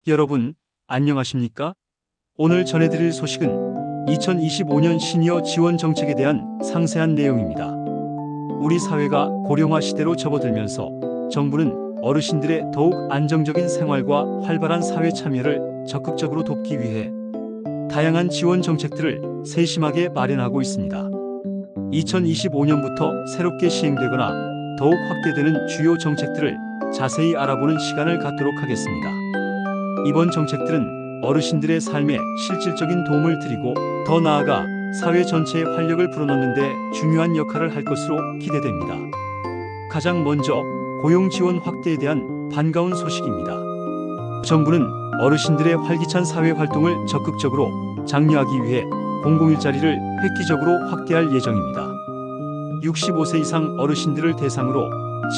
여러분, 안녕하십니까? 오늘 전해드릴 소식은 2025년 시니어 지원 정책에 대한 상세한 내용입니다. 우리 사회가 고령화 시대로 접어들면서 정부는 어르신들의 더욱 안정적인 생활과 활발한 사회 참여를 적극적으로 돕기 위해 다양한 지원 정책들을 세심하게 마련하고 있습니다. 2025년부터 새롭게 시행되거나 더욱 확대되는 주요 정책들을 자세히 알아보는 시간을 갖도록 하겠습니다. 이번 정책들은 어르신들의 삶에 실질적인 도움을 드리고 더 나아가 사회 전체의 활력을 불어넣는 데 중요한 역할을 할 것으로 기대됩니다. 가장 먼저 고용 지원 확대에 대한 반가운 소식입니다. 정부는 어르신들의 활기찬 사회 활동을 적극적으로 장려하기 위해 공공일자리를 획기적으로 확대할 예정입니다. 65세 이상 어르신들을 대상으로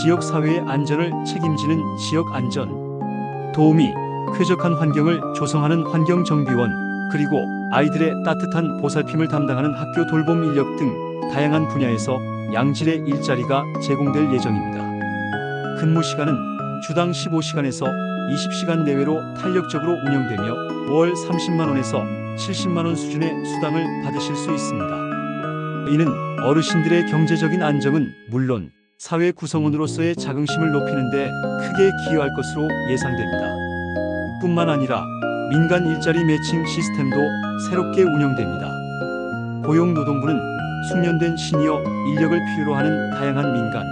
지역사회의 안전을 책임지는 지역안전, 도우미, 쾌적한 환경을 조성하는 환경정비원, 그리고 아이들의 따뜻한 보살핌을 담당하는 학교 돌봄 인력 등 다양한 분야에서 양질의 일자리가 제공될 예정입니다. 근무 시간은 주당 15시간에서 20시간 내외로 탄력적으로 운영되며 월 30만 원에서 70만 원 수준의 수당을 받으실 수 있습니다. 이는 어르신들의 경제적인 안정은 물론 사회 구성원으로서의 자긍심을 높이는 데 크게 기여할 것으로 예상됩니다. 뿐만 아니라 민간 일자리 매칭 시스템도 새롭게 운영됩니다. 고용노동부는 숙련된 시니어 인력을 필요로 하는 다양한 민간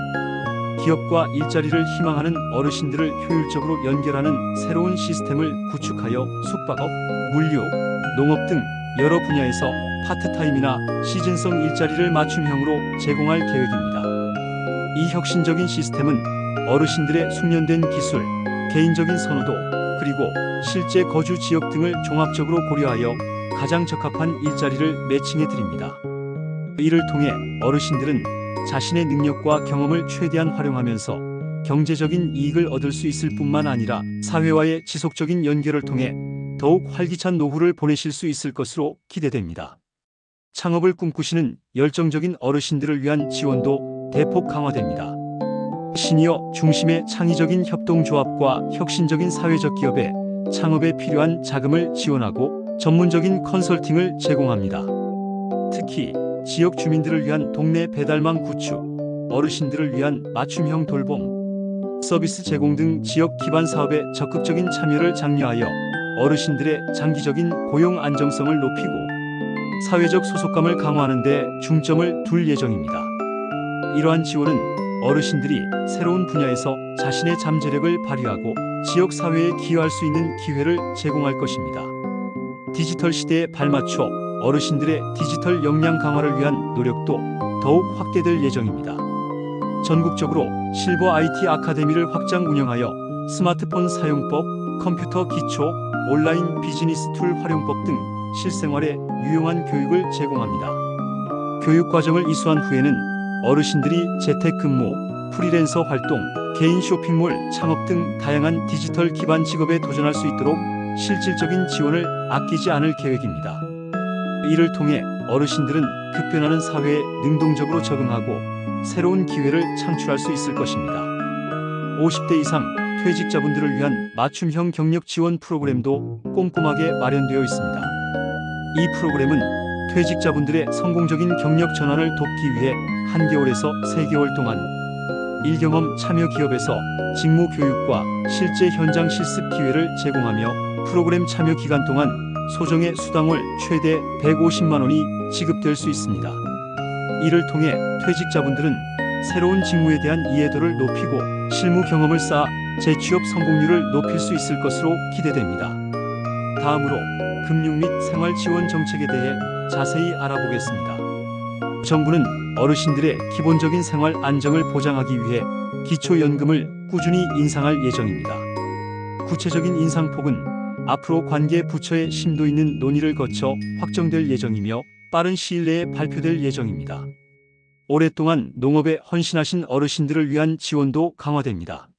기업과 일자리를 희망하는 어르신들을 효율적으로 연결하는 새로운 시스템을 구축하여 숙박업, 물류, 농업 등 여러 분야에서 파트타임이나 시즌성 일자리를 맞춤형으로 제공할 계획입니다. 이 혁신적인 시스템은 어르신들의 숙련된 기술, 개인적인 선호도, 그리고 실제 거주 지역 등을 종합적으로 고려하여 가장 적합한 일자리를 매칭해 드립니다. 이를 통해 어르신들은 자신의 능력과 경험을 최대한 활용하면서 경제적인 이익을 얻을 수 있을 뿐만 아니라 사회와의 지속적인 연결을 통해 더욱 활기찬 노후를 보내실 수 있을 것으로 기대됩니다. 창업을 꿈꾸시는 열정적인 어르신들을 위한 지원도 대폭 강화됩니다. 시니어 중심의 창의적인 협동조합과 혁신적인 사회적 기업의 창업에 필요한 자금을 지원하고 전문적인 컨설팅을 제공합니다. 특히 지역 주민들을 위한 동네 배달망 구축, 어르신들을 위한 맞춤형 돌봄, 서비스 제공 등 지역 기반 사업에 적극적인 참여를 장려하여 어르신들의 장기적인 고용 안정성을 높이고 사회적 소속감을 강화하는 데 중점을 둘 예정입니다. 이러한 지원은 어르신들이 새로운 분야에서 자신의 잠재력을 발휘하고 지역 사회에 기여할 수 있는 기회를 제공할 것입니다. 디지털 시대에 발맞춰 어르신들의 디지털 역량 강화를 위한 노력도 더욱 확대될 예정입니다. 전국적으로 실버 IT 아카데미를 확장 운영하여 스마트폰 사용법, 컴퓨터 기초, 온라인 비즈니스 툴 활용법 등 실생활에 유용한 교육을 제공합니다. 교육 과정을 이수한 후에는 어르신들이 재택근무, 프리랜서 활동, 개인 쇼핑몰 창업 등 다양한 디지털 기반 직업에 도전할 수 있도록 실질적인 지원을 아끼지 않을 계획입니다. 이를 통해 어르신들은 급변하는 사회에 능동적으로 적응하고 새로운 기회를 창출할 수 있을 것입니다. 50대 이상 퇴직자분들을 위한 맞춤형 경력 지원 프로그램도 꼼꼼하게 마련되어 있습니다. 이 프로그램은 퇴직자분들의 성공적인 경력 전환을 돕기 위해 1개월에서 3개월 동안 일경험 참여 기업에서 직무 교육과 실제 현장 실습 기회를 제공하며 프로그램 참여 기간 동안 소정의 수당월 최대 150만 원이 지급될 수 있습니다. 이를 통해 퇴직자분들은 새로운 직무에 대한 이해도를 높이고 실무 경험을 쌓아 재취업 성공률을 높일 수 있을 것으로 기대됩니다. 다음으로 금융 및 생활 지원 정책에 대해 자세히 알아보겠습니다. 정부는 어르신들의 기본적인 생활 안정을 보장하기 위해 기초연금을 꾸준히 인상할 예정입니다. 구체적인 인상폭은 앞으로 관계 부처의 심도 있는 논의를 거쳐 확정될 예정이며 빠른 시일 내에 발표될 예정입니다. 오랫동안 농업에 헌신하신 어르신들을 위한 지원도 강화됩니다.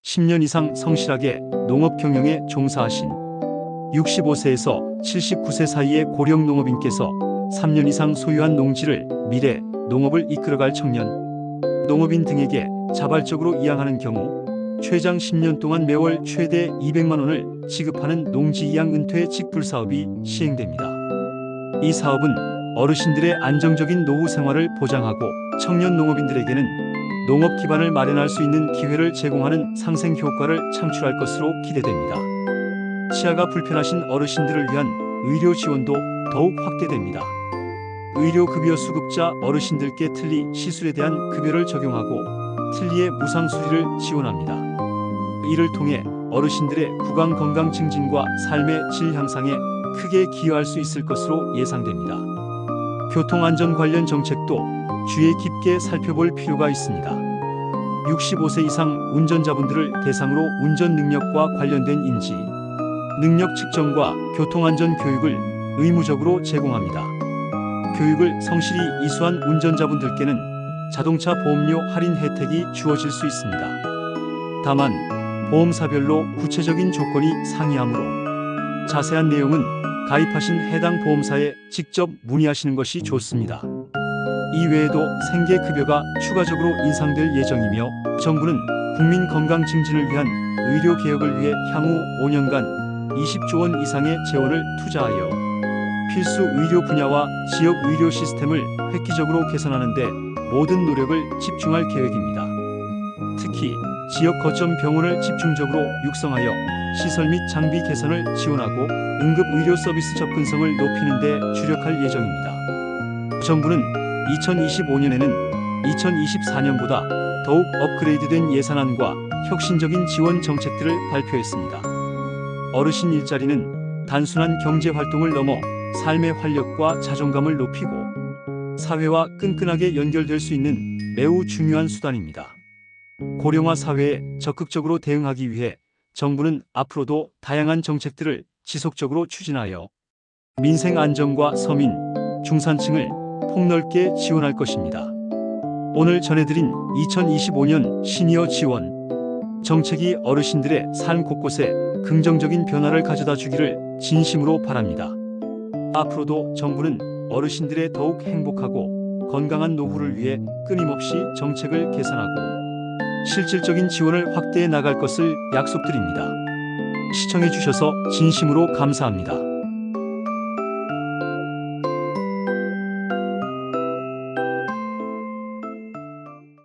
10년 이상 성실하게 농업 경영에 종사하신 65세에서 79세 사이의 고령 농업인께서 3년 이상 소유한 농지를 미래 농업을 이끌어갈 청년 농업인 등에게 자발적으로 이양하는 경우 최장 10년 동안 매월 최대 200만 원을 지급하는 농지이양 은퇴 직불 사업이 시행됩니다. 이 사업은 어르신들의 안정적인 노후 생활을 보장하고 청년 농업인들에게는 농업 기반을 마련할 수 있는 기회를 제공하는 상생 효과를 창출할 것으로 기대됩니다. 치아가 불편하신 어르신들을 위한 의료 지원도 더욱 확대됩니다. 의료급여 수급자 어르신들께 틀니 시술에 대한 급여를 적용하고 틀니의 무상 수리를 지원합니다. 이를 통해 어르신들의 구강 건강 증진과 삶의 질 향상에 크게 기여할 수 있을 것으로 예상됩니다. 교통안전 관련 정책도 주의 깊게 살펴볼 필요가 있습니다. 65세 이상 운전자분들을 대상으로 운전 능력과 관련된 인지, 능력 측정과 교통안전 교육을 의무적으로 제공합니다. 교육을 성실히 이수한 운전자분들께는 자동차 보험료 할인 혜택이 주어질 수 있습니다. 다만 보험사별로 구체적인 조건이 상이하므로 자세한 내용은 가입하신 해당 보험사에 직접 문의하시는 것이 좋습니다. 이외에도 생계급여가 추가적으로 인상될 예정이며 정부는 국민 건강 증진을 위한 의료 개혁을 위해 향후 5년간 20조 원 이상의 재원을 투자하여 필수 의료 분야와 지역 의료 시스템을 획기적으로 개선하는 데 모든 노력을 집중할 계획입니다. 특히 지역 거점 병원을 집중적으로 육성하여 시설 및 장비 개선을 지원하고 응급 의료 서비스 접근성을 높이는 데 주력할 예정입니다. 정부는 2025년에는 2024년보다 더욱 업그레이드된 예산안과 혁신적인 지원 정책들을 발표했습니다. 어르신 일자리는 단순한 경제 활동을 넘어 삶의 활력과 자존감을 높이고 사회와 끈끈하게 연결될 수 있는 매우 중요한 수단입니다. 고령화 사회에 적극적으로 대응하기 위해 정부는 앞으로도 다양한 정책들을 지속적으로 추진하여 민생 안정과 서민, 중산층을 폭넓게 지원할 것입니다. 오늘 전해드린 2025년 시니어 지원 정책이 어르신들의 삶 곳곳에 긍정적인 변화를 가져다 주기를 진심으로 바랍니다. 앞으로도 정부는 어르신들의 더욱 행복하고 건강한 노후를 위해 끊임없이 정책을 개선하고 실질적인 지원을 확대해 나갈 것을 약속드립니다. 시청해 주셔서 진심으로 감사합니다.